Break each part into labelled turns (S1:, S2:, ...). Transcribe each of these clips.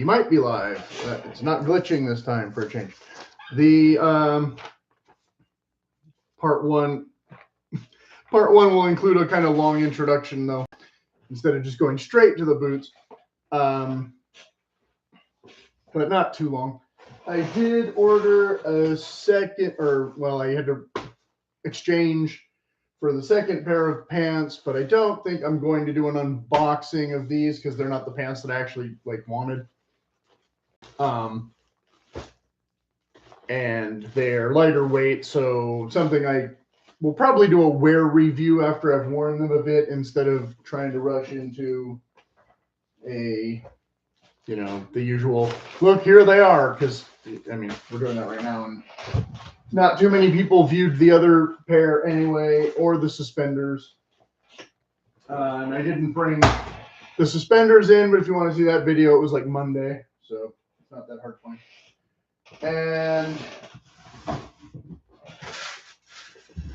S1: We might be live. It's not glitching this time for a change. The part one will include a kind of long introduction, though, instead of just going straight to the boots. But not too long. I did order a second, I had to exchange for the second pair of pants, but I don't think I'm going to do an unboxing of these because they're not the pants that I actually wanted. And they're lighter weight, so something I will probably do a wear review after I've worn them a bit instead of trying to rush into a, the usual look, here they are, because I mean we're doing that right now and not too many people viewed the other pair anyway, or the suspenders. And I didn't bring the suspenders in, but if you want to see that video, it was like Monday, so it's not that hard to find. And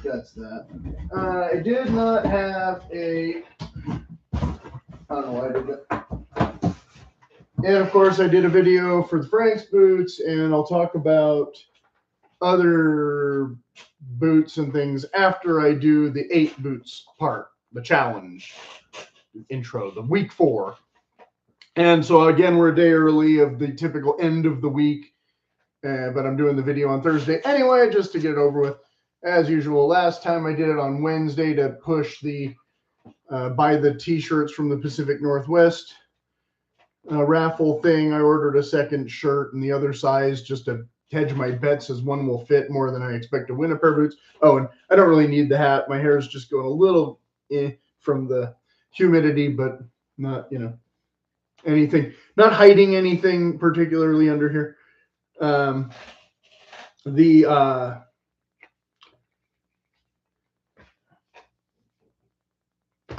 S1: that's that. I did not have I don't know why I did that. And of course, I did a video for the Frank's boots, and I'll talk about other boots and things after I do the 8 boots part, the challenge intro, the week 4. And so again, we're a day early of the typical end of the week, but I'm doing the video on Thursday anyway, just to get it over with. As usual, last time I did it on Wednesday to push the buy the t-shirts from the Pacific Northwest raffle thing. I ordered a second shirt in the other size just to hedge my bets, as one will fit more than I expect to win a pair of boots. Oh, and I don't really need the hat. My hair is just going a little from the humidity, but not, anything, not hiding anything particularly under here.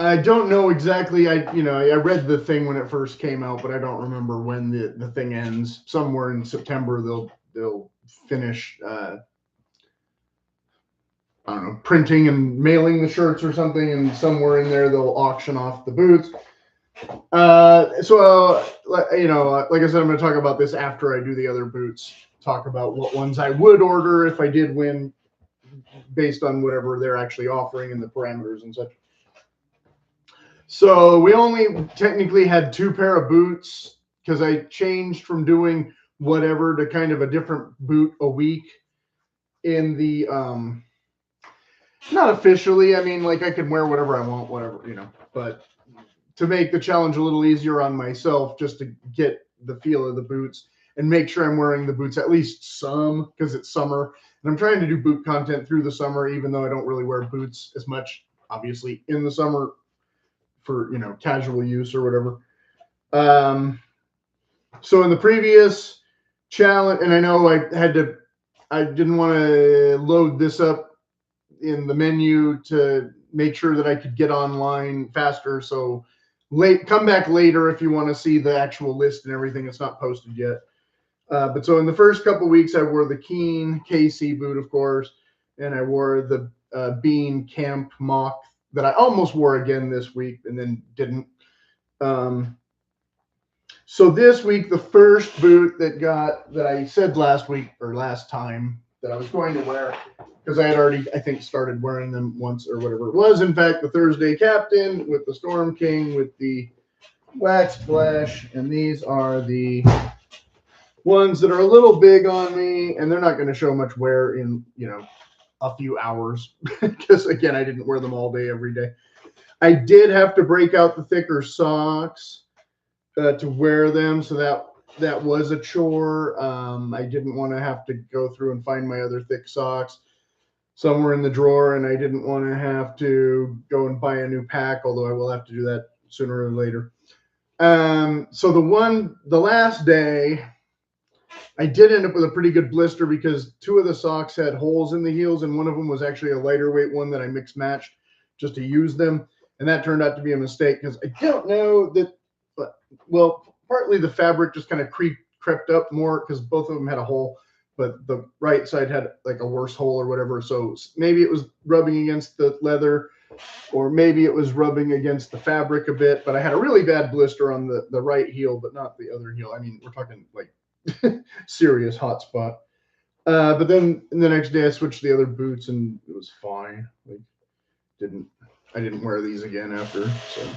S1: I don't know exactly. I read the thing when it first came out, but I don't remember when the thing ends. Somewhere in September, they'll finish, I don't know, printing and mailing the shirts or something, and somewhere in there they'll auction off the boots. So like I said, I'm going to talk about this after I do the other boots. Talk about what ones I would order if I did win, based on whatever they're actually offering and the parameters and such. So we only technically had 2 pair of boots because I changed from doing whatever to kind of a different boot a week in the, not officially. I mean, like I can wear whatever I want, whatever, but to make the challenge a little easier on myself, just to get the feel of the boots and make sure I'm wearing the boots at least some, because it's summer and I'm trying to do boot content through the summer, even though I don't really wear boots as much, obviously, in the summer for, casual use or whatever. So in the previous challenge, and I know I didn't want to load this up in the menu to make sure that I could get online faster. So come back later if you want to see the actual list and everything. It's not posted yet. But so in the first couple weeks, I wore the Keen KC boot, of course, and I wore the Bean Camp Mock that I almost wore again this week and then didn't. So this week, the first boot that I said last week or last time that I was going to wear, because I had already, I think, started wearing them once or whatever it was. In fact, the Thursday Captain with the Storm King with the Wax Splash, and these are the ones that are a little big on me, and they're not going to show much wear in, a few hours, because again, I didn't wear them all day every day. I did have to break out the thicker socks to wear them, so that was a chore. I didn't want to have to go through and find my other thick socks somewhere in the drawer, and I didn't want to have to go and buy a new pack, although I will have to do that sooner or later. So the last day, I did end up with a pretty good blister because 2 of the socks had holes in the heels, and one of them was actually a lighter weight one that I mix matched just to use them. And that turned out to be a mistake because I don't know that, well, partly the fabric just kind of crept up more because both of them had a hole, but the right side had like a worse hole or whatever. So maybe it was rubbing against the leather. or maybe it was rubbing against the fabric a bit, but I had a really bad blister on the right heel, but not the other heel. I mean, we're talking like serious hot spot. But then the next day I switched to the other boots and it was fine. Like I didn't wear these again after. So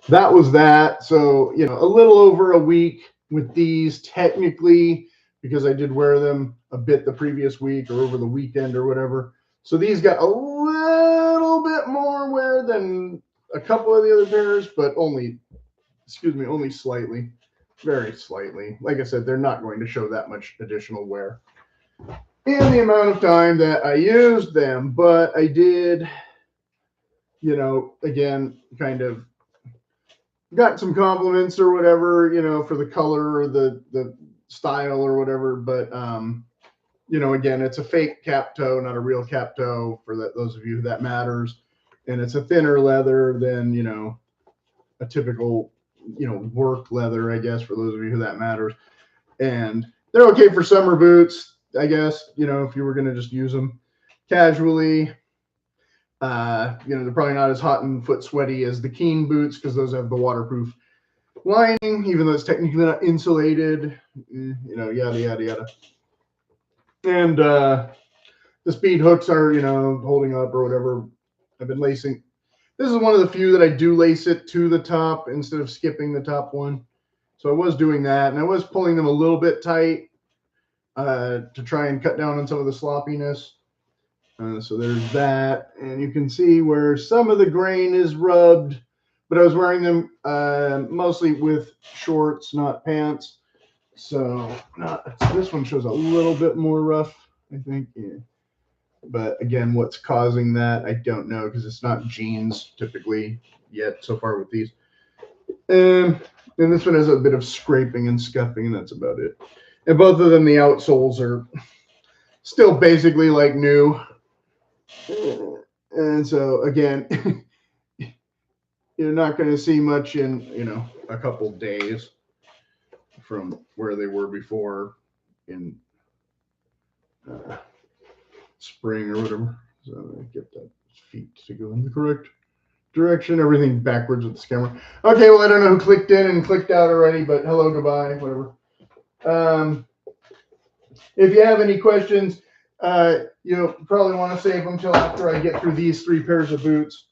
S1: that was that. So, you know, a little over a week with these technically, because I did wear them a bit the previous week or over the weekend or whatever. So these got a little bit more wear than a couple of the other pairs, but only slightly, very slightly. Like I said, they're not going to show that much additional wear in the amount of time that I used them, but I did, you know, again, kind of got some compliments or whatever, you know, for the color or the style or whatever, but you know, again, it's a fake cap toe, not a real cap toe for those of you who that matters. And it's a thinner leather than, you know, a typical, you know, work leather, I guess, for those of you who that matters. And they're okay for summer boots, I guess, you know, if you were going to just use them casually. You know, they're probably not as hot and foot sweaty as the Keen boots because those have the waterproof lining, even though it's technically not insulated, you know, yada, yada, yada. And the speed hooks are, you know, holding up or whatever. I've been lacing. This is one of the few that I do lace it to the top instead of skipping the top one. So I was doing that, and I was pulling them a little bit tight to try and cut down on some of the sloppiness. So there's that. And you can see where some of the grain is rubbed, but I was wearing them mostly with shorts, not pants. So this one shows a little bit more rough, I think. Yeah. But again, what's causing that, I don't know, because it's not jeans typically yet so far with these. And this one has a bit of scraping and scuffing, and that's about it. And both of them, the outsoles are still basically like new. And so again, you're not going to see much in, you know, a couple days from where they were before in spring or whatever. So I get that feet to go in the correct direction. Everything backwards with this camera. Okay, well, I don't know who clicked in and clicked out already, but hello, goodbye, whatever. If you have any questions, you probably want to save them till after I get through these 3 pairs of boots,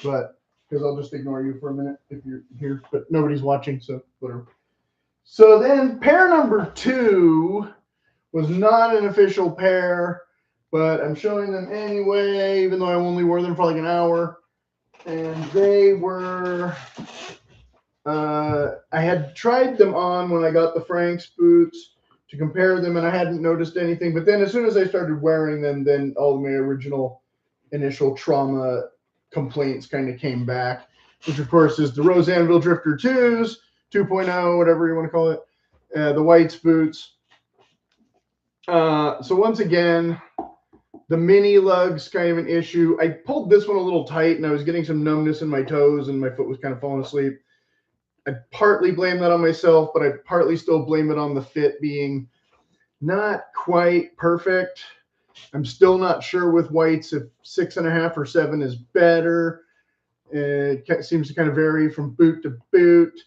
S1: but because I'll just ignore you for a minute if you're here, but nobody's watching, so whatever. So then pair number 2 was not an official pair, but I'm showing them anyway, even though I only wore them for like an hour. And they were, I had tried them on when I got the Frank's boots to compare them, and I hadn't noticed anything. But then as soon as I started wearing them, then all of my original initial trauma complaints kind of came back, which of course is the Rose Anvil Drifter 2s, 2.0, whatever you want to call it, the White's boots. So once again, the mini lug's kind of an issue. I pulled this one a little tight, and I was getting some numbness in my toes, and my foot was kind of falling asleep. I partly blame that on myself, but I partly still blame it on the fit being not quite perfect. I'm still not sure with Whites if 6.5 or 7 is better. It seems to kind of vary from boot to boot.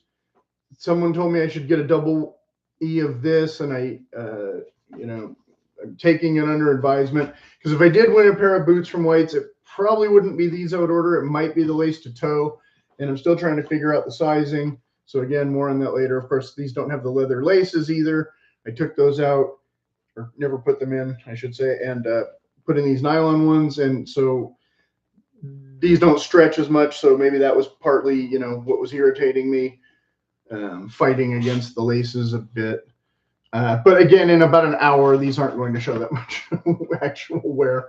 S1: Someone told me I should get a double E of this, and I, you know, I'm taking it under advisement, because if I did win a pair of boots from Whites, it probably wouldn't be these I would order. It might be the lace to toe, and I'm still trying to figure out the sizing. So again, more on that later. Of course, these don't have the leather laces either. I took those out, or never put them in, I should say, and put in these nylon ones. And so these don't stretch as much. So maybe that was partly, you know, what was irritating me, fighting against the laces a bit. But again, in about an hour, these aren't going to show that much actual wear.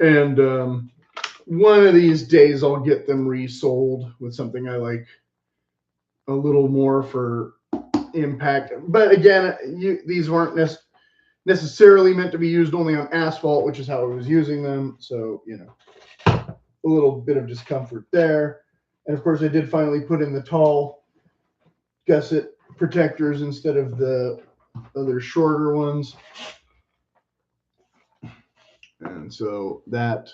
S1: And one of these days, I'll get them resold with something I like a little more for impact. But again, these weren't necessarily meant to be used only on asphalt, which is how I was using them. So, you know, a little bit of discomfort there. And of course, I did finally put in the tall gusset protectors instead of the other shorter ones. And so that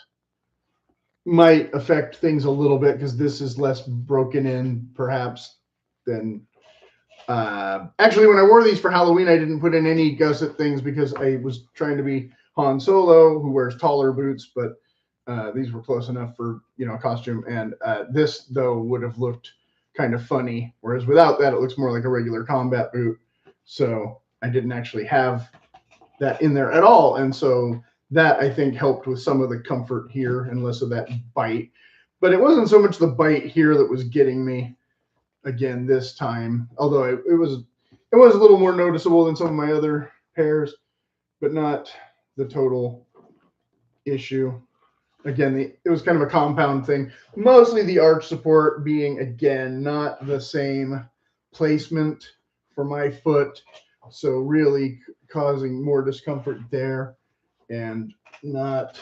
S1: might affect things a little bit because this is less broken in perhaps than actually when I wore these for Halloween, I didn't put in any gusset things because I was trying to be Han Solo, who wears taller boots, but these were close enough for, you know, a costume. And this though would have looked kind of funny, whereas without that it looks more like a regular combat boot. So I didn't actually have that in there at all, and so that I think helped with some of the comfort here and less of that bite. But it wasn't so much the bite here that was getting me again this time, although it was a little more noticeable than some of my other pairs, but not the total issue. Again, it was kind of a compound thing, mostly the arch support being, again, not the same placement for my foot, so really causing more discomfort there, and not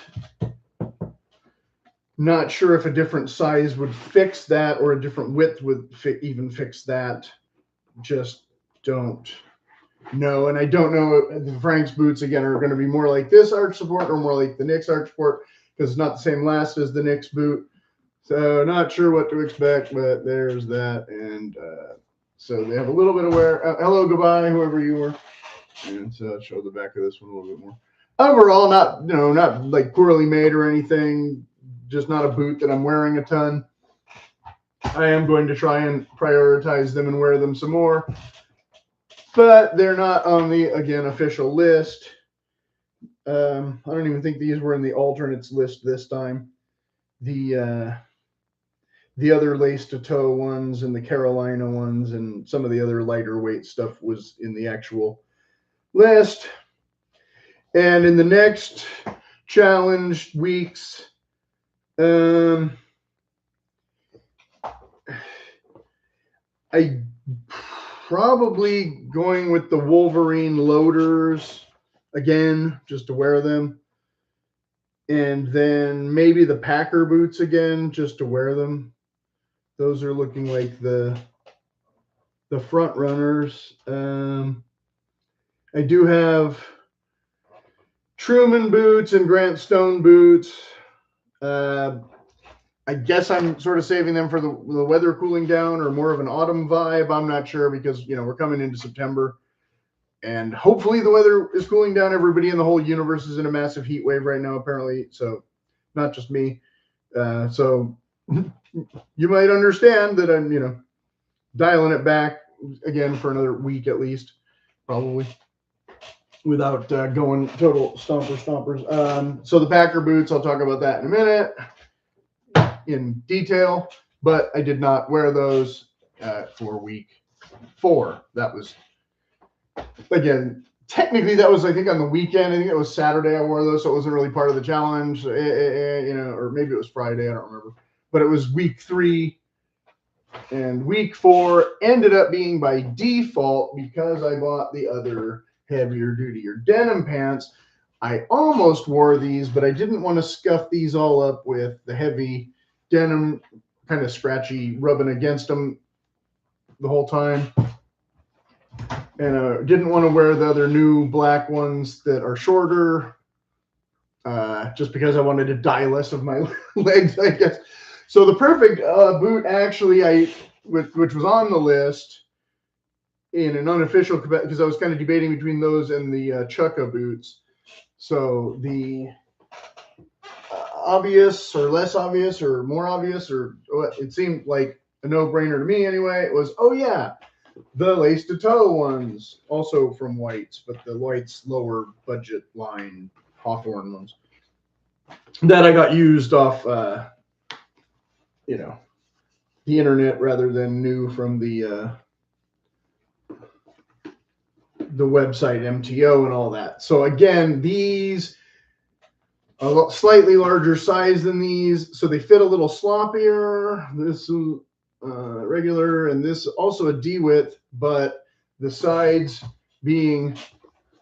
S1: sure if a different size would fix that or a different width would even fix that. Just don't know. And I don't know if the Frank's boots, again, are going to be more like this arch support or more like the Nick's arch support, because it's not the same last as the Nick's boot. So not sure what to expect, but there's that. And so they have a little bit of wear. Hello, goodbye, whoever you were. And so I'll show the back of this one a little bit more. Overall, not like poorly made or anything, just not a boot that I'm wearing a ton. I am going to try and prioritize them and wear them some more, but they're not on the, again, official list. I don't even think these were in the alternates list this time. The other lace to toe ones and the Carolina ones and some of the other lighter weight stuff was in the actual list. And in the next challenge weeks, I probably going with the Wolverine loaders again, just to wear them. And then maybe the Packer boots again, just to wear them. Those are looking like the front runners. I do have Truman boots and Grant Stone boots. I guess I'm sort of saving them for the weather cooling down or more of an autumn vibe. I'm not sure because, you know, we're coming into September and hopefully the weather is cooling down. Everybody in the whole universe is in a massive heat wave right now, apparently. So not just me. So you might understand that I'm, you know, dialing it back again for another week at least, probably, without going total stompers. So the Packer boots, I'll talk about that in a minute in detail, but I did not wear those for week 4. That was, again, technically that was, I think, on the weekend. I think it was Saturday I wore those, so it wasn't really part of the challenge, you know, or maybe it was Friday, I don't remember. But it was week 3, and week 4 ended up being by default because I bought the other heavier duty denim pants. I almost wore these, but I didn't want to scuff these all up with the heavy denim, kind of scratchy, rubbing against them the whole time. And didn't want to wear the other new black ones that are shorter, just because I wanted to dye less of my legs, I guess. So the perfect boot, actually, which was on the list in an unofficial, because I was kind of debating between those and the CHUKKA boots. So the obvious or less obvious or more obvious, or it seemed like a no-brainer to me anyway, it was, oh yeah, the lace to toe ones, also from White's, but the White's lower budget line Hawthorne ones that I got used off, you know, the internet rather than new from the website MTO and all that. So again, these a slightly larger size than these, so they fit a little sloppier. This is regular, and this also a D width, but the sides being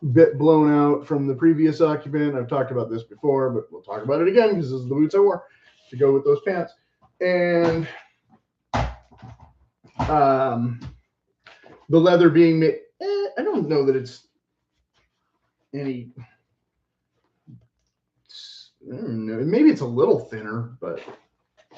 S1: a bit blown out from the previous occupant. I've talked about this before, but we'll talk about it again because this is the boots I wore to go with those pants. And the leather being made, I don't know that it's any, don't know, maybe it's a little thinner, but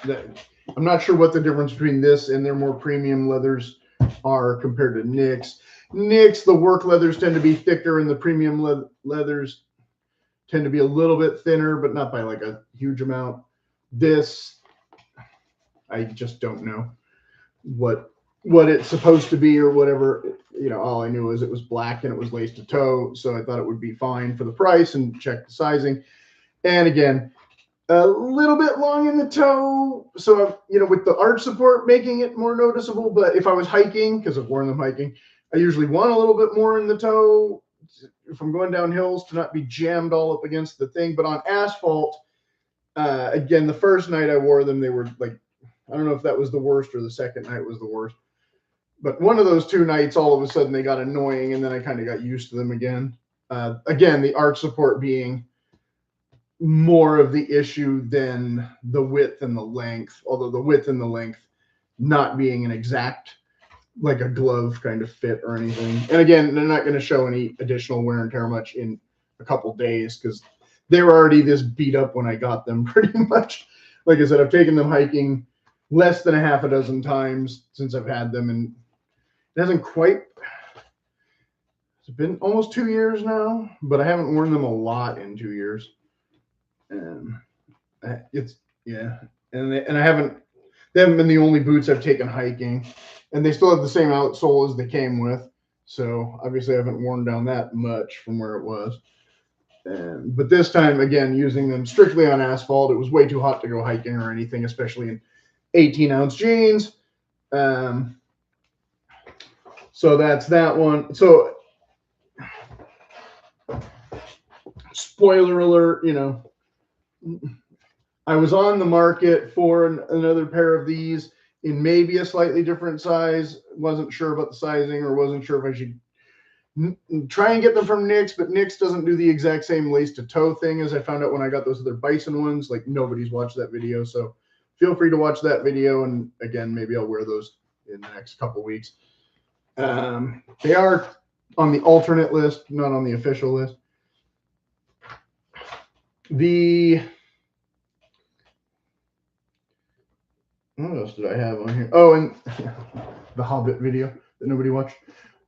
S1: I'm not sure what the difference between this and their more premium leathers are compared to Nick's. Nick's, the work leathers tend to be thicker, and the premium leathers tend to be a little bit thinner, but not by like a huge amount. This, I just don't know what it's supposed to be or whatever. You know, all I knew is it was black and it was laced to toe, so I thought it would be fine for the price and check the sizing. And again, a little bit long in the toe, so you know, with the arch support making it more noticeable. But if I was hiking, because I've worn them hiking, I usually want a little bit more in the toe if I'm going down hills to not be jammed all up against the thing. But on asphalt, again, the first night I wore them, they were like, I don't know if that was the worst or the second night was the worst, but one of those 2 nights, all of a sudden they got annoying, and then I kind of got used to them again. Again, the arch support being more of the issue than the width and the length, although the width and the length not being an exact, like a glove kind of fit or anything. And again, they're not going to show any additional wear and tear much in a couple days because they were already this beat up when I got them pretty much. Like I said, I've taken them hiking less than a half a dozen times since I've had them, and it hasn't quite, it's been almost 2 years now, but I haven't worn them a lot in 2 years. And it's, yeah, and they haven't been the only boots I've taken hiking, and they still have the same outsole as they came with, so obviously I haven't worn down that much from where it was. But this time, again, using them strictly on asphalt, it was way too hot to go hiking or anything, especially in 18-ounce jeans. So that's that one. So spoiler alert, you know, I was on the market for another pair of these in maybe a slightly different size. Wasn't sure about the sizing, or wasn't sure if I should try and get them from Nick's, but Nick's doesn't do the exact same lace to toe thing as I found out when I got those other Bison ones. Like, nobody's watched that video, so feel free to watch that video. And again, maybe I'll wear those in the next couple weeks. They are on the alternate list, not on the official list. What else did I have on here? Oh, and the Hobbit video that nobody watched.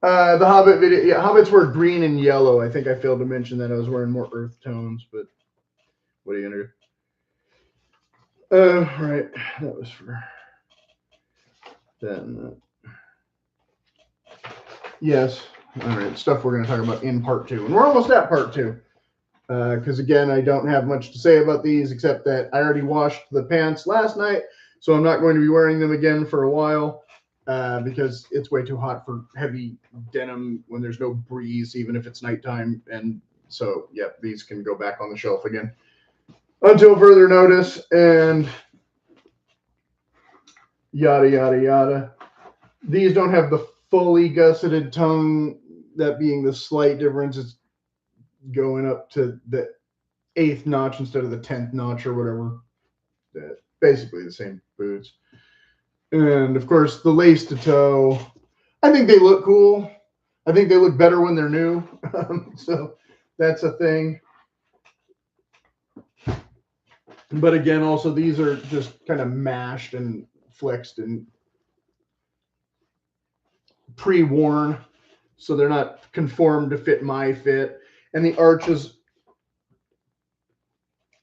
S1: The Hobbit video, yeah, Hobbits were green and yellow. I think I failed to mention that I was wearing more earth tones, but what are you gonna do? Right, that was for that and that. Yes, all right, stuff we're gonna talk about in part 2, and we're almost at part 2. Because again, I don't have much to say about these except that I already washed the pants last night, so I'm not going to be wearing them again for a while. Because it's way too hot for heavy denim when there's no breeze, even if it's nighttime. And so, yeah, these can go back on the shelf again until further notice, and yada, yada, yada. These don't have the fully gusseted tongue, that being the slight difference. It's going up to the 8th notch instead of the 10th notch or whatever. Basically the same boots. And of course, the lace to toe, I think they look cool. I think they look better when they're new. So that's a thing. But again, also, these are just kind of mashed and flexed and pre-worn, so they're not conformed to fit my fit. And the arches,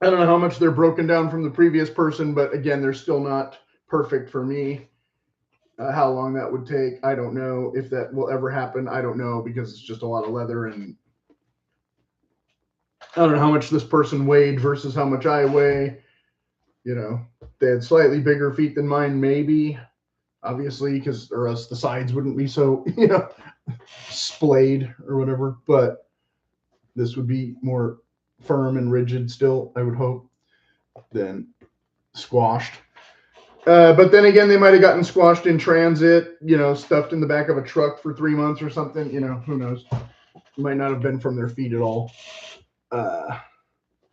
S1: I don't know how much they're broken down from the previous person, but again, they're still not perfect for me. How long that would take, I don't know. If that will ever happen, I don't know, because it's just a lot of leather, and I don't know how much this person weighed versus how much I weigh. You know, they had slightly bigger feet than mine, maybe, obviously, because or else the sides wouldn't be so, you know, splayed or whatever. But this would be more firm and rigid still, I would hope, than squashed. But then again, they might have gotten squashed in transit, you know, stuffed in the back of a truck for 3 months or something. You know, who knows? It might not have been from their feet at all.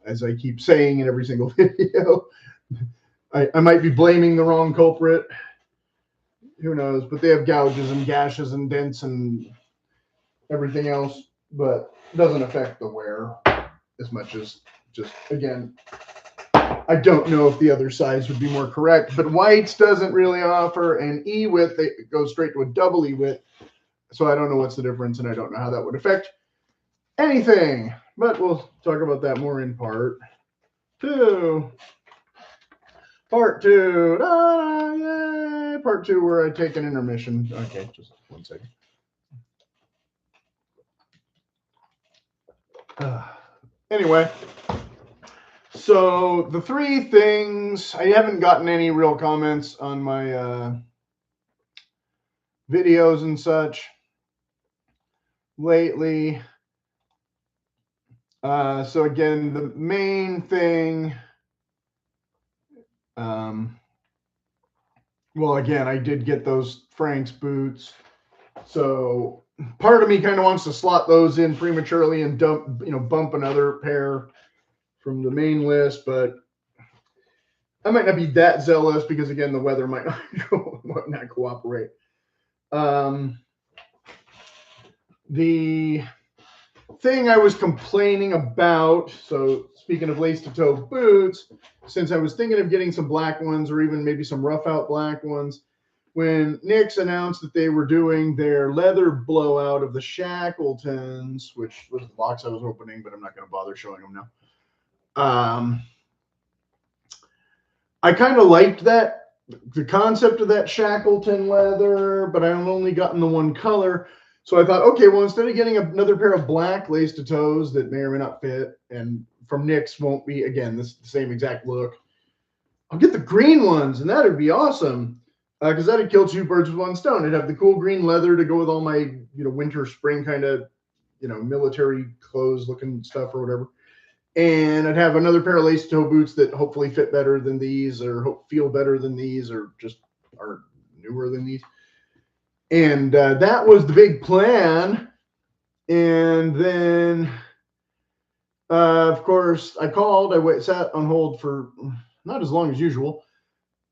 S1: As I keep saying in every single video, I might be blaming the wrong culprit. Who knows? But they have gouges and gashes and dents and everything else, but it doesn't affect the wear as much as just, again, I don't know if the other size would be more correct, but whites doesn't really offer an E width. It goes straight to a double E width. So I don't know what's the difference, and I don't know how that would affect anything. But we'll talk about that more in part two. Part two. Yay. Part two, where I take an intermission. Okay, just 1 second. Anyway, so the 3 things, I haven't gotten any real comments on my videos and such lately. So again, the main thing, well, again, I did get those Frank's boots. So part of me kind of wants to slot those in prematurely and bump another pair from the main list, but I might not be that zealous because, again, the weather might not cooperate. The thing I was complaining about, so speaking of lace-to-toe boots, since I was thinking of getting some black ones or even maybe some rough-out black ones, when Nick's announced that they were doing their leather blowout of the Shackletons, which was the box I was opening, but I'm not going to bother showing them now. I kind of liked that, the concept of that Shackleton leather, but I've only gotten the one color. So I thought, okay, well, instead of getting another pair of black lace-to-toes that may or may not fit, and from Nick's won't be, again, the same exact look, I'll get the green ones, and that would be awesome. Because that'd kill 2 birds with 1 stone. It'd have the cool green leather to go with all my, winter, spring kind of, military clothes looking stuff or whatever. And I'd have another pair of lace-toe boots that hopefully fit better than these, or feel better than these, or just are newer than these. And that was the big plan. And then, of course, I called. I sat on hold for not as long as usual,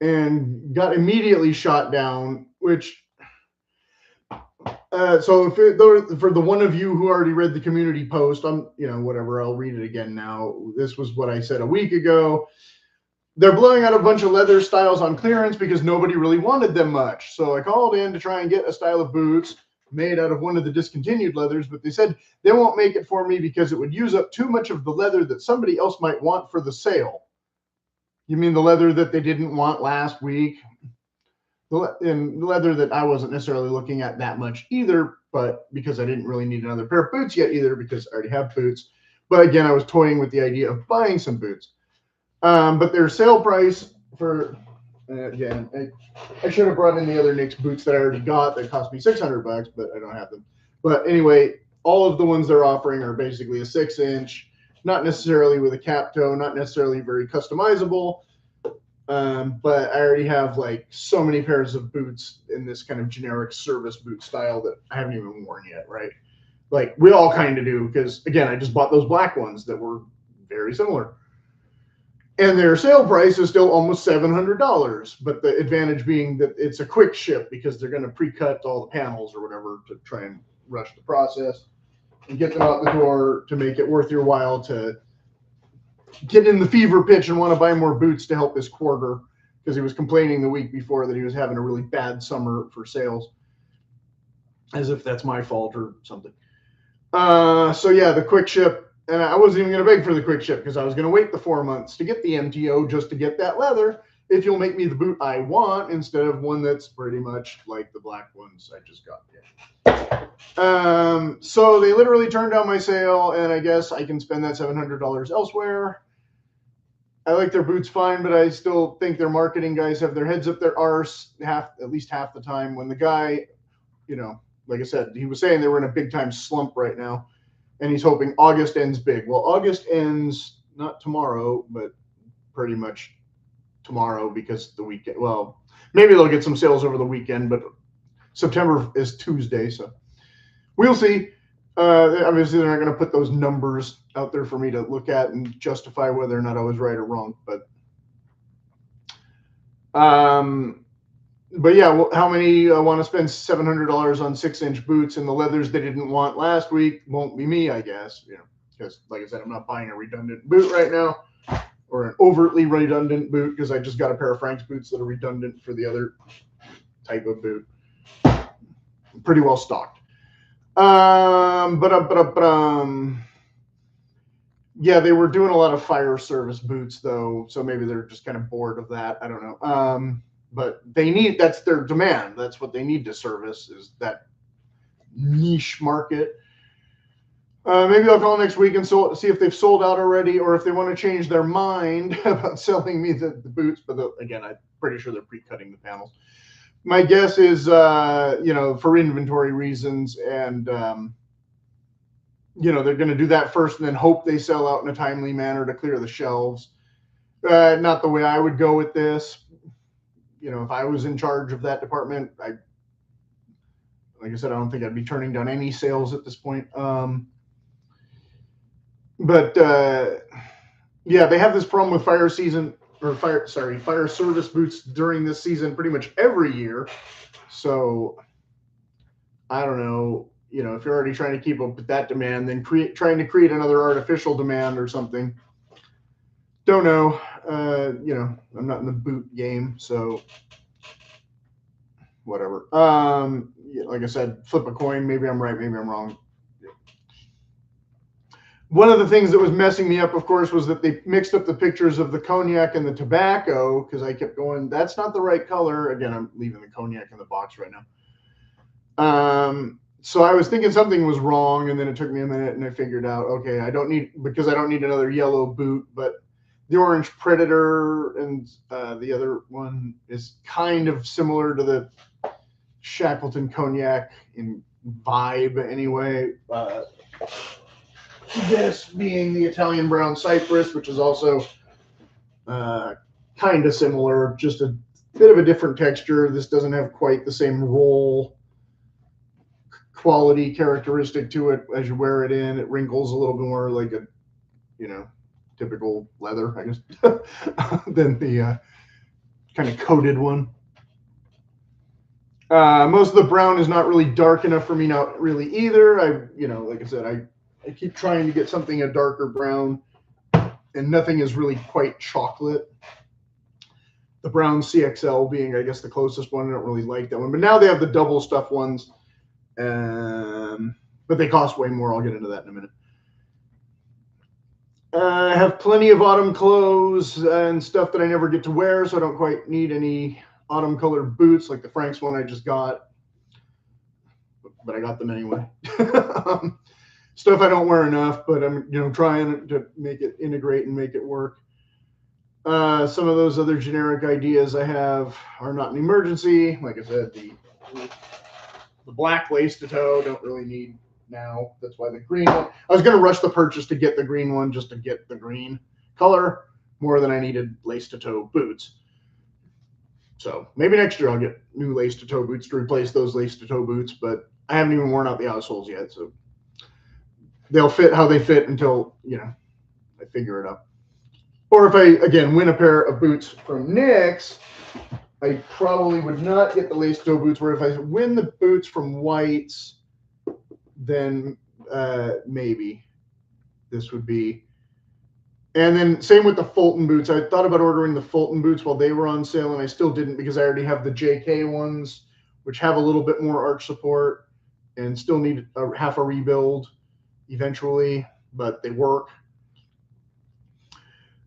S1: and got immediately shot down, which, so for the one of you who already read the community post, whatever, I'll read it again now. This was what I said a week ago. They're blowing out a bunch of leather styles on clearance because nobody really wanted them much. So I called in to try and get a style of boots made out of one of the discontinued leathers, but they said they won't make it for me because it would use up too much of the leather that somebody else might want for the sale. You mean the leather that they didn't want last week? And the leather that I wasn't necessarily looking at that much either, but because I didn't really need another pair of boots yet either, because I already have boots. But again, I was toying with the idea of buying some boots. But their sale price for, again, I should have brought in the other Nick's boots that I already got that cost me $600, but I don't have them. But anyway, all of the ones they're offering are basically a 6-inch, not necessarily with a cap toe, not necessarily very customizable. But I already have like so many pairs of boots in this kind of generic service boot style that I haven't even worn yet, right? Like we all kind of do, because again, I just bought those black ones that were very similar. And their sale price is still almost $700, but the advantage being that it's a quick ship because they're going to pre-cut all the panels or whatever to try and rush the process and get them out the door to make it worth your while to get in the fever pitch and want to buy more boots to help this quarter, because he was complaining the week before that he was having a really bad summer for sales, as if that's my fault or something. So yeah, the quick ship. And I wasn't even going to beg for the quick ship because I was going to wait the 4 months to get the MTO just to get that leather if you'll make me the boot I want instead of one that's pretty much like the black ones I just got. So they literally turned down my sale, and I guess I can spend that $700 elsewhere. I like their boots fine, but I still think their marketing guys have their heads up their arse at least half the time. When the guy, like I said, he was saying they were in a big time slump right now. And he's hoping August ends big. Well, August ends not tomorrow, but pretty much tomorrow because the weekend. Well, maybe they'll get some sales over the weekend, but September is Tuesday, so we'll see. Obviously, they're not going to put those numbers out there for me to look at and justify whether or not I was right or wrong. But yeah, well, how many want to spend $700 on 6-inch boots and the leathers they didn't want last week? Won't be me, I guess. Because like I said, I'm not buying a redundant boot right now, or an overtly redundant boot because I just got a pair of Frank's boots that are redundant for the other type of boot. Pretty well stocked. Yeah, they were doing a lot of fire service boots though, so maybe they're just kind of bored of that. I don't know. But that's their demand. That's what they need to service, is that niche market. Maybe I'll call next week and see if they've sold out already, or if they want to change their mind about selling me the boots. But again, I'm pretty sure they're pre-cutting the panels. My guess is, for inventory reasons, and they're going to do that first and then hope they sell out in a timely manner to clear the shelves. Not the way I would go with this. If I was in charge of that department, like I said, I don't think I'd be turning down any sales at this point. Yeah, they have this problem with fire service boots during this season pretty much every year. So I don't know, if you're already trying to keep up with that demand, then trying to create another artificial demand or something. Don't know. I'm not in the boot game, so whatever. Like I said, flip a coin. Maybe I'm right, maybe I'm wrong. One of the things that was messing me up, of course, was that they mixed up the pictures of the cognac and the tobacco, because I kept going, that's not the right color. Again, I'm leaving the cognac in the box right now. So I was thinking something was wrong, and then it took me a minute, and I figured out, okay, I don't need another yellow boot, but the orange Predator and the other one is kind of similar to the Shackleton cognac in vibe anyway. This being the Italian brown cypress, which is also kind of similar, just a bit of a different texture. This doesn't have quite the same roll quality characteristic to it as you wear it in. It wrinkles a little bit more like a, typical leather, I guess, than the kind of coated one. Most of the brown is not really dark enough for me, not really either. Like I said, I keep trying to get something a darker brown, and nothing is really quite chocolate. The brown CXL being, I guess, the closest one. I don't really like that one. But now they have the double stuff ones, but they cost way more. I'll get into that in a minute. I have plenty of autumn clothes and stuff that I never get to wear, so I don't quite need any autumn colored boots like the Frank's one I just got. But I got them anyway. Stuff I don't wear enough, but I'm trying to make it integrate and make it work. Some of those other generic ideas I have are not an emergency. Like I said, the black lace to toe don't really need now. That's why the green one. I was going to rush the purchase to get the green one just to get the green color more than I needed lace to toe boots. So maybe next year I'll get new lace to toe boots to replace those lace to toe boots, but I haven't even worn out the outsoles yet, so they'll fit how they fit until, I figure it out. Or if I, again, win a pair of boots from Nick's, I probably would not get the lace toe boots, where if I win the boots from White's, then maybe this would be. And then same with the Fulton boots. I thought about ordering the Fulton boots while they were on sale, and I still didn't because I already have the JK ones, which have a little bit more arch support and still need half a rebuild eventually, but they work.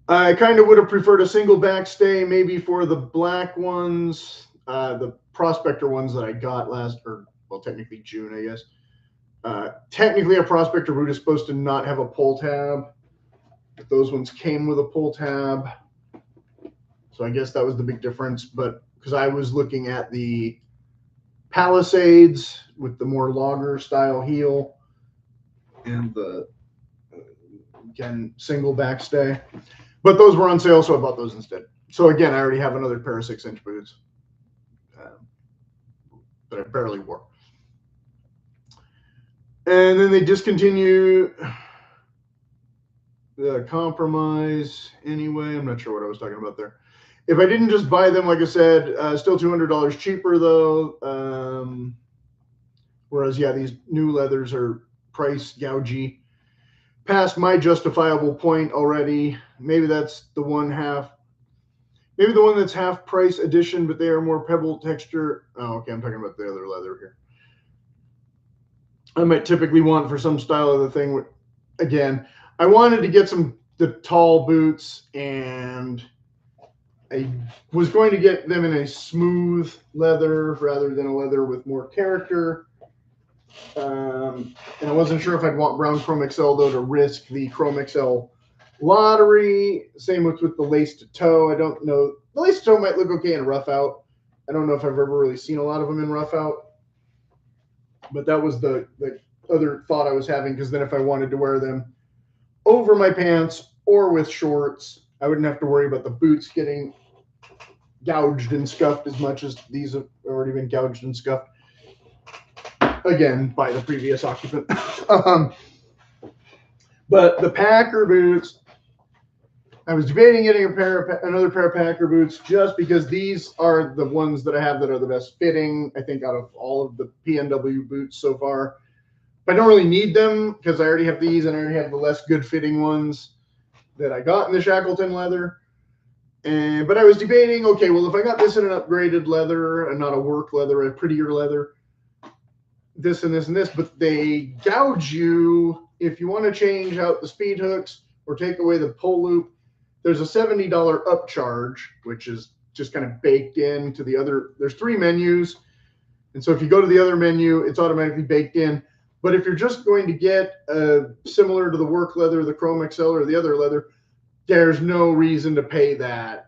S1: I kind of would have preferred a single backstay maybe for the black ones, the Prospector ones that I got technically June, I guess. Technically a Prospector boot is supposed to not have a pull tab, but those ones came with a pull tab. So I guess that was the big difference, but because I was looking at the Palisades with the more logger style heel and the, again, single backstay. But those were on sale, so I bought those instead. So again, I already have another pair of 6-inch boots that I barely wore. And then they discontinue the Compromise anyway. I'm not sure what I was talking about there. If I didn't just buy them, like I said, still $200 cheaper though. Whereas, yeah, these new leathers are price gougey. Past my justifiable point already. maybe that's the one half. Maybe the one that's half price edition, but they are more pebble texture. Oh, okay. I'm talking about the other leather here. I might typically want for some style of the thing. Again, I wanted to get the tall boots, and I was going to get them in a smooth leather rather than a leather with more character. And I wasn't sure if I'd want brown Chrome XL though to risk the Chrome XL lottery. Same with the lace to toe. I don't know. The lace to toe might look okay in rough out. I don't know if I've ever really seen a lot of them in rough out. But that was the other thought I was having, because then if I wanted to wear them over my pants or with shorts, I wouldn't have to worry about the boots getting gouged and scuffed as much as these have already been gouged and scuffed. Again, by the previous occupant. But the Packer boots, I was debating getting another pair of Packer boots just because these are the ones that I have that are the best fitting, I think, out of all of the PNW boots so far. But I don't really need them because I already have these and I already have the less good fitting ones that I got in the Shackleton leather. But I was debating, okay, well, if I got this in an upgraded leather and not a work leather, a prettier leather, this and this and this, but they gouge you if you want to change out the speed hooks or take away the pull loop. There's a $70 upcharge, which is just kind of baked into the other. There's 3 menus. And so if you go to the other menu, it's automatically baked in. But if you're just going to get similar to the work leather, the Chrome XL or the other leather, there's no reason to pay that.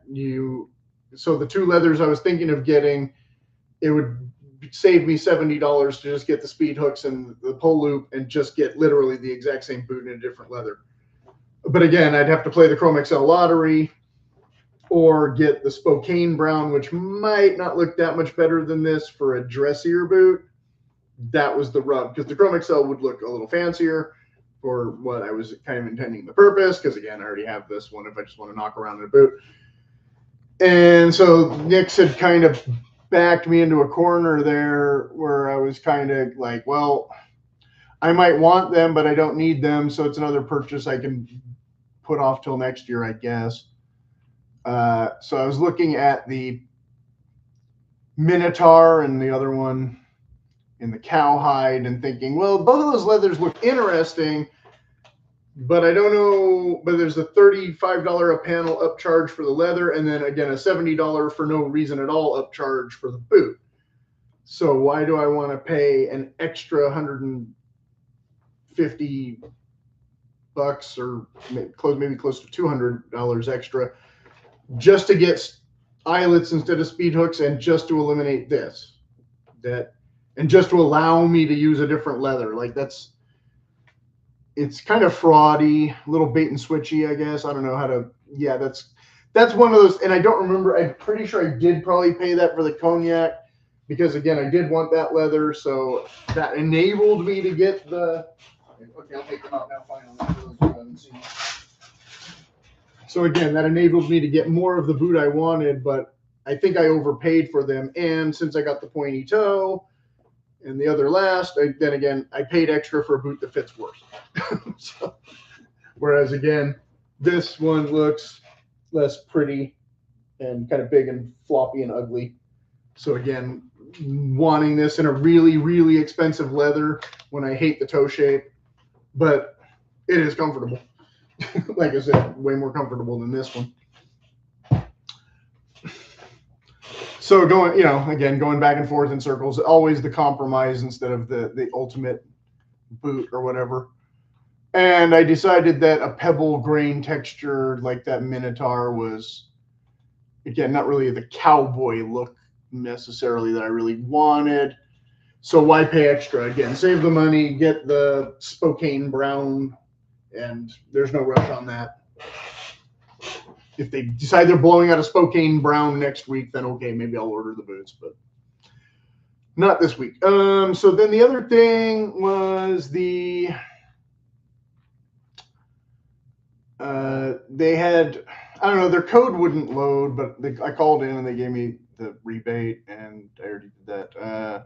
S1: So the 2 leathers I was thinking of getting, it would save me $70 to just get the speed hooks and the pull loop and just get literally the exact same boot in a different leather. But again, I'd have to play the Chrome XL lottery or get the Spokane brown, which might not look that much better than this for a dressier boot. That was the rub, because the Chrome XL would look a little fancier for what I was kind of intending the purpose, because again, I already have this one if I just want to knock around in a boot. And so Nick's had kind of backed me into a corner there where I was kind of like, well, I might want them, but I don't need them. So it's another purchase I can put off till next year, I guess. So I was looking at the Minotaur and the other one in the cowhide and thinking, well, both of those leathers look interesting, but I don't know. But there's a $35 a panel upcharge for the leather, and then again a $70 for no reason at all upcharge for the boot. So why do I want to pay an extra $150 or maybe close to $200 extra just to get eyelets instead of speed hooks and just to eliminate this? And just to allow me to use a different leather? Like, it's kind of fraudy, a little bait and switchy, I guess. I don't know how to. Yeah, that's one of those. And I don't remember. I'm pretty sure I did probably pay that for the cognac, because again, I did want that leather, so that enabled me to get the. Okay, I'll take them out now. Finally. So again, that enabled me to get more of the boot I wanted, but I think I overpaid for them. And since I got the pointy toe and the other last, then again, I paid extra for a boot that fits worse. So, whereas again, this one looks less pretty and kind of big and floppy and ugly. So again, wanting this in a really, really expensive leather when I hate the toe shape, but it is comfortable. Like I said, way more comfortable than this one. So going back and forth in circles, always the compromise instead of the ultimate boot or whatever. And I decided that a pebble grain texture like that Minotaur was, again, not really the cowboy look necessarily that I really wanted. So why pay extra? Again, save the money, get the Spokane brown, and there's no rush on that. If they decide they're blowing out a Spokane brown next week, then okay, maybe I'll order the boots, but not this week. So then the other thing was they had, I don't know, their code wouldn't load, but I called in and they gave me the rebate, and I already did that.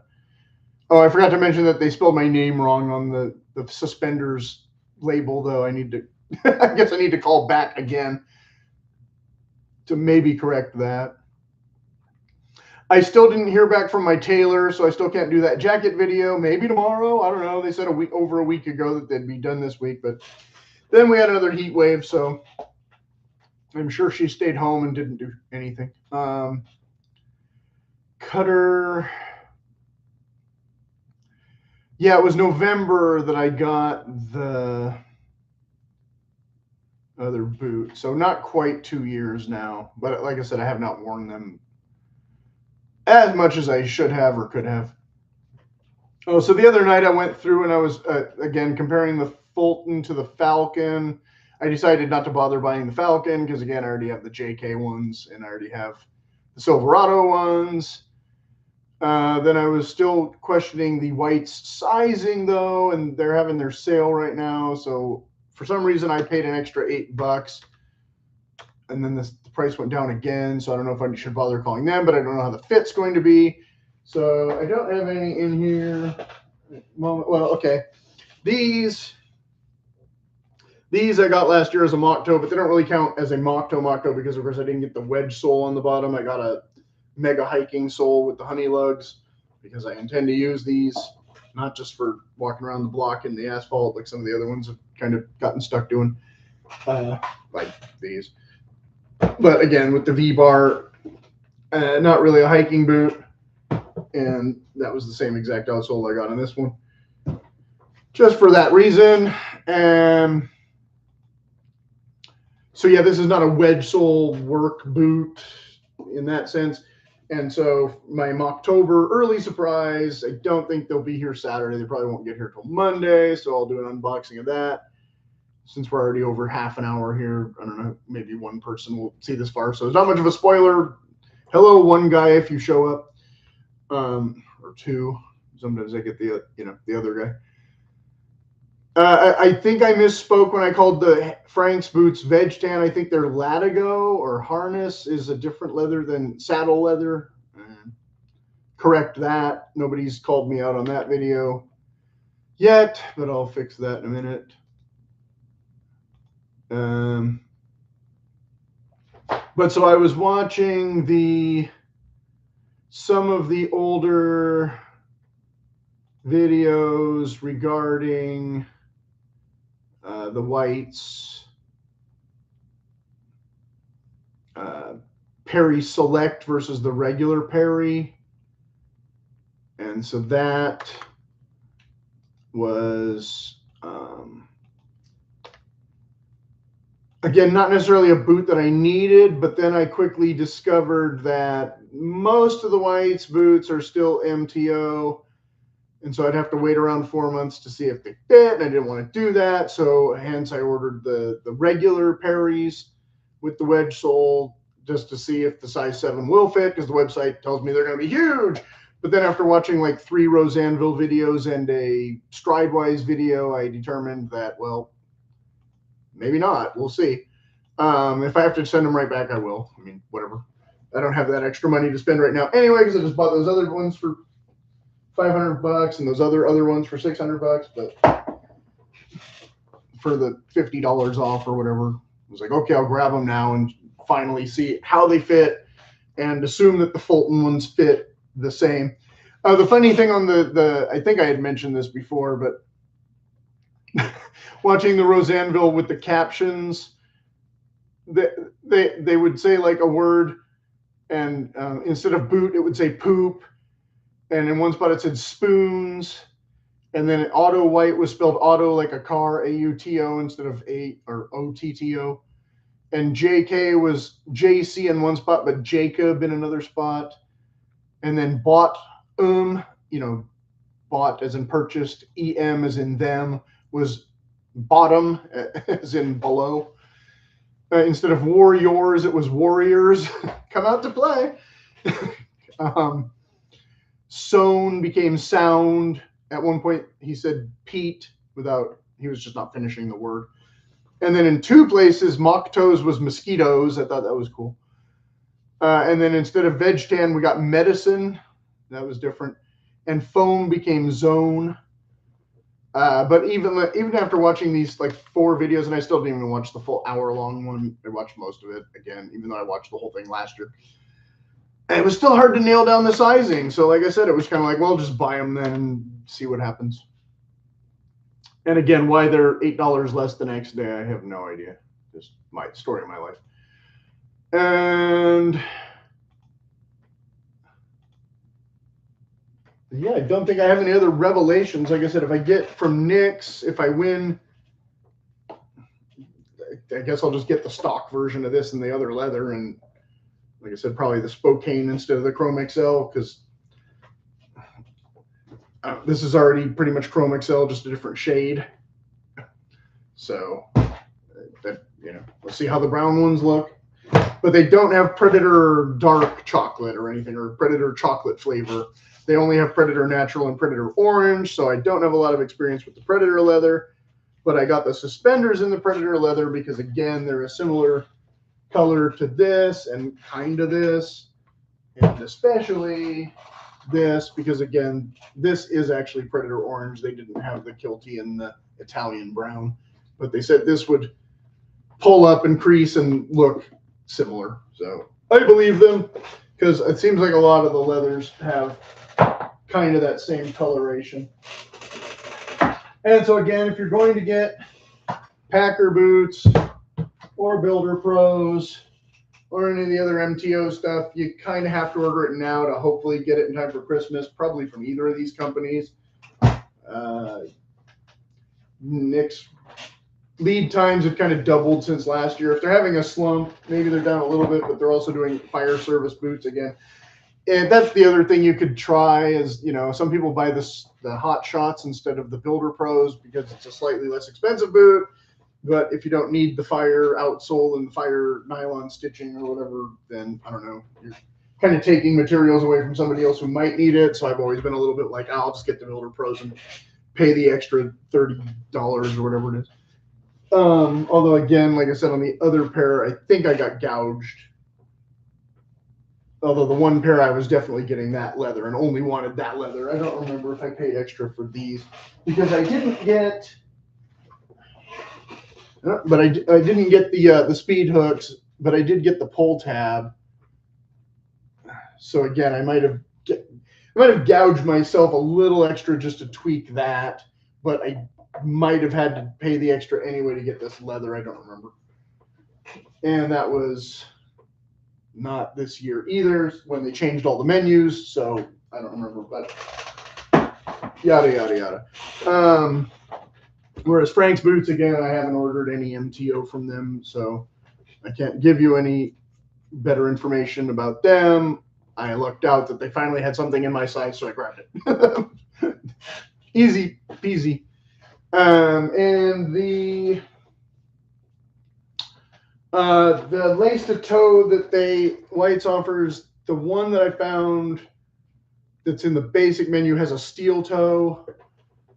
S1: I forgot to mention that they spelled my name wrong on the suspenders label, though. I guess I need to call back again. to maybe correct that. I still didn't hear back from my tailor, so I still can't do that jacket video. Maybe tomorrow. I don't know. They said over a week ago that they'd be done this week, but then we had another heat wave, so I'm sure she stayed home and didn't do anything. Cutter. Yeah, it was November that I got the other boot. So not quite 2 years now. But like I said, I have not worn them as much as I should have or could have. Oh, so the other night I went through and I was, again, comparing the Fulton to the Falcon. I decided not to bother buying the Falcon because, again, I already have the JK ones and I already have the Silverado ones. Then I was still questioning the whites sizing, though, and they're having their sale right now. So for some reason, I paid an extra $8, and then the price went down again. So I don't know if I should bother calling them, but I don't know how the fit's going to be. So I don't have any in here. Well, okay. These I got last year as a mock toe, but they don't really count as a mock toe because, of course, I didn't get the wedge sole on the bottom. I got a mega hiking sole with the honey lugs because I intend to use these, not just for walking around the block in the asphalt like some of the other ones have kind of gotten stuck doing, like these. But again, with the V-bar, not really a hiking boot, and that was the same exact outsole I got on this one. Just for that reason. So yeah, this is not a wedge sole work boot in that sense. And so my Mocktober early surprise, I don't think they'll be here Saturday. They probably won't get here till Monday. So I'll do an unboxing of that. Since we're already over half an hour here, I don't know, maybe one person will see this far. So it's not much of a spoiler. Hello, one guy, if you show up, or two. Sometimes I get the, the other guy. I think I misspoke when I called the Frank's boots veg tan. I think their Latigo or harness is a different leather than saddle leather. Correct that. Nobody's called me out on that video yet, but I'll fix that in a minute. But so I was watching some of the older videos regarding the whites, Perry Select versus the regular Perry. And so that was, again, not necessarily a boot that I needed, but then I quickly discovered that most of the whites boots are still MTO. And so I'd have to wait around 4 months to see if they fit, and I didn't want to do that. So hence I ordered the regular Perrys with the wedge sole just to see if the size 7 will fit, because the website tells me they're going to be huge. But then after watching like 3 Rosanville videos and a Stridewise video, I determined that, well, maybe not. We'll see. If I have to send them right back, I will. I mean, whatever. I don't have that extra money to spend right now anyway, because I just bought those other ones for $500 and those other ones for $600, but for the $50 off or whatever, I was like, okay, I'll grab them now and finally see how they fit and assume that the Fulton ones fit the same. The funny thing on I think I had mentioned this before, but watching the Rosanville with the captions, they would say like a word, and instead of boot, it would say poop. And in one spot it said spoons, and then auto white was spelled auto like a car, A-U-T-O instead of A or O-T-T-O. And JK was JC in one spot, but Jacob in another spot. And then bought, bought as in purchased, EM as in them, was bottom as in below. Instead of warriors, it was warriors. Come out to play. Sown became sound. At one point, he said Pete he was just not finishing the word. And then in 2 places, mock toes was mosquitoes. I thought that was cool. And then instead of veg tan, we got medicine. That was different. And foam became zone. But even after watching these like 4 videos, and I still didn't even watch the full hour-long one. I watched most of it again, even though I watched the whole thing last year. And it was still hard to nail down the sizing. So like I said, it was kind of like, well, just buy them then and see what happens. And again, why they're $8 less the next day, I have no idea. Just my story of my life. And yeah, I don't think I have any other revelations. Like I said, if I get from Nick's, if I win, I guess I'll just get the stock version of this and the other leather. And like I said, probably the Spokane instead of the Chrome XL, because this is already pretty much Chrome XL, just a different shade. So, we'll see how the brown ones look. But they don't have Predator dark chocolate or anything, or Predator chocolate flavor. They only have Predator natural and Predator orange, so I don't have a lot of experience with the Predator leather. But I got the suspenders in the Predator leather because, again, they're a similar color to this and kind of this, and especially this, because, again, this is actually Predator orange. They didn't have the kilty and the Italian brown, but they said this would pull up and crease and look similar. So I believe them, because it seems like a lot of the leathers have kind of that same coloration. And so again, if you're going to get Packer boots or Builder Pros or any of the other MTO stuff, you kind of have to order it now to hopefully get it in time for Christmas, probably from either of these companies. Nick's lead times have kind of doubled since last year. If they're having a slump, maybe they're down a little bit, but they're also doing fire service boots again. And that's the other thing you could try is, some people buy the Hot Shots instead of the Builder Pros because it's a slightly less expensive boot. But if you don't need the fire outsole and the fire nylon stitching or whatever, then I don't know. You're kind of taking materials away from somebody else who might need it. So I've always been a little bit like, I'll just get the Builder Pros and pay the extra $30 or whatever it is. Although again, like I said, on the other pair, I think I got gouged. Although the one pair I was definitely getting that leather and only wanted that leather. I don't remember if I paid extra for these because I didn't get, but I didn't get the speed hooks, but I did get the pull tab. So again, I might have gouged myself a little extra just to tweak that, but I might have had to pay the extra anyway to get this leather. I don't remember. And that was not this year either when they changed all the menus. So I don't remember, but yada, yada, yada. Whereas Frank's Boots, again, I haven't ordered any MTO from them. So I can't give you any better information about them. I lucked out that they finally had something in my size, so I grabbed it. Easy peasy. And the lace to toe that White's offers, the one that I found that's in the basic menu has a steel toe.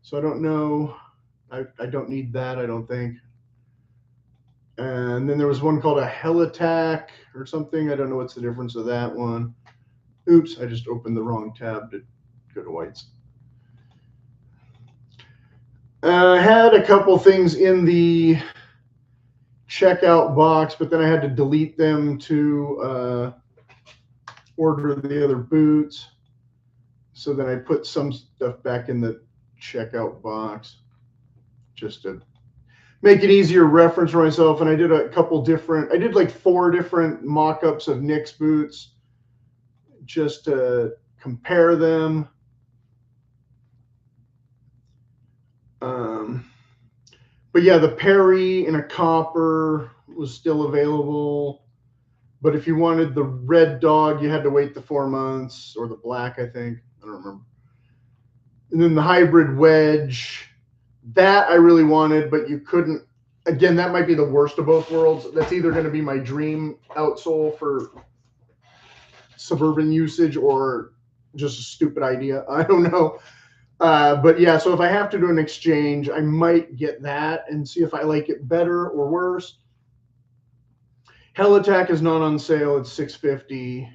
S1: So I don't know. I don't need that, I don't think. And then there was one called a Hell Attack or something. I don't know what's the difference of that one. Oops, I just opened the wrong tab to go to White's. I had a couple things in the checkout box, but then I had to delete them to order the other boots. So then I put some stuff back in the checkout box just to make it easier reference for myself. And I did I did like 4 different mock-ups of Nick's boots just to compare them. But yeah, the Perry in a copper was still available. But if you wanted the red dog, you had to wait the 4 months, or the black, I think. I don't remember. And then the hybrid wedge, that I really wanted, but you couldn't. Again, that might be the worst of both worlds. That's either going to be my dream outsole for suburban usage or just a stupid idea. I don't know. But yeah, so if I have to do an exchange, I might get that and see if I like it better or worse. Hell Attack is not on sale. It's $6.50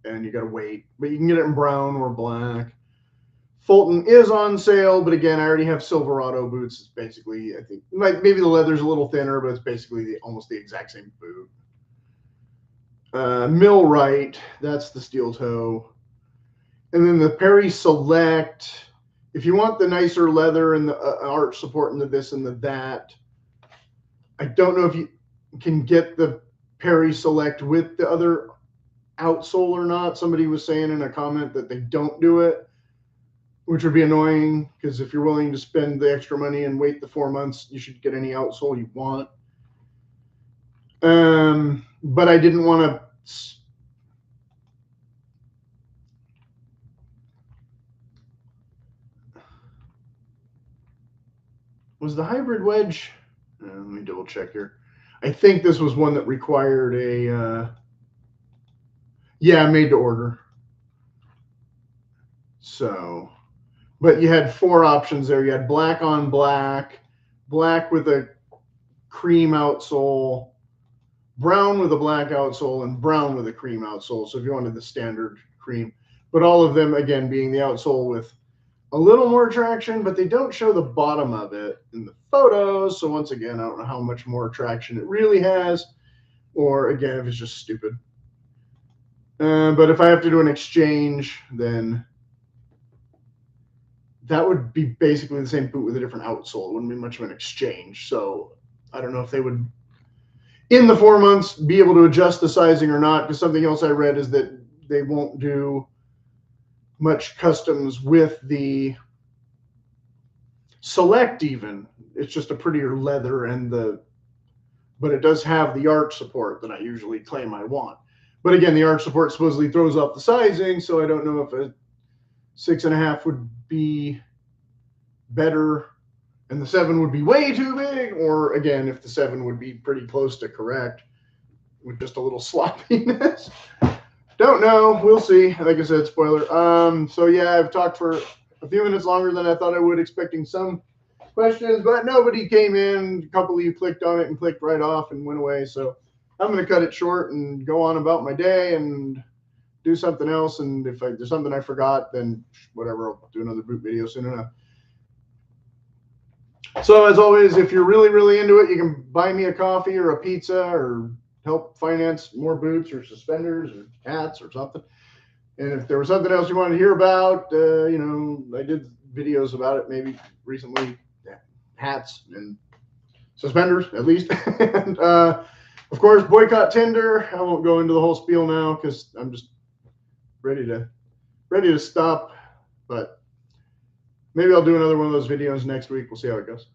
S1: and you got to wait, but you can get it in brown or black. Fulton is on sale, but again, I already have Silverado boots. It's basically, I think, maybe the leather's a little thinner, but it's basically almost the exact same boot. Millwright, that's the steel toe. And then the Perry Select, if you want the nicer leather and the arch support and the this and the that, I don't know if you can get the Perry Select with the other outsole or not. Somebody was saying in a comment that they don't do it, which would be annoying, because if you're willing to spend the extra money and wait the 4 months, you should get any outsole you want. But I didn't want to. Was the hybrid wedge? Let me double check here. I think this was one that required a, yeah, made to order. So, but you had 4 options there. You had black on black, black with a cream outsole, brown with a black outsole, and brown with a cream outsole. So if you wanted the standard cream, but all of them, again, being the outsole with a little more traction, but they don't show the bottom of it in the photos. So once again, I don't know how much more traction it really has, or again, if it's just stupid. But if I have to do an exchange, then that would be basically the same boot with a different outsole. It wouldn't be much of an exchange. So I don't know if they would, in the 4 months, be able to adjust the sizing or not, because something else I read is that they won't do much customs with the Select even. It's just a prettier leather, and but it does have the arch support that I usually claim I want. But again, the arch support supposedly throws off the sizing, so I don't know if a 6.5 would be better and the 7 would be way too big, or again, if the 7 would be pretty close to correct with just a little sloppiness. Don't know. We'll see. Like I said, spoiler. So yeah, I've talked for a few minutes longer than I thought I would, expecting some questions, but nobody came in. A couple of you clicked on it and clicked right off and went away. So I'm going to cut it short and go on about my day and do something else. And if there's something I forgot, then whatever, I'll do another boot video soon enough. So as always, if you're really, really into it, you can buy me a coffee or a pizza or help finance more boots or suspenders or hats or something. And if there was something else you wanted to hear about, you know, I did videos about it maybe recently, hats and suspenders at least. And of course, boycott Tinder. I won't go into the whole spiel now because I'm just ready to stop. But maybe I'll do another one of those videos next week. We'll see how it goes.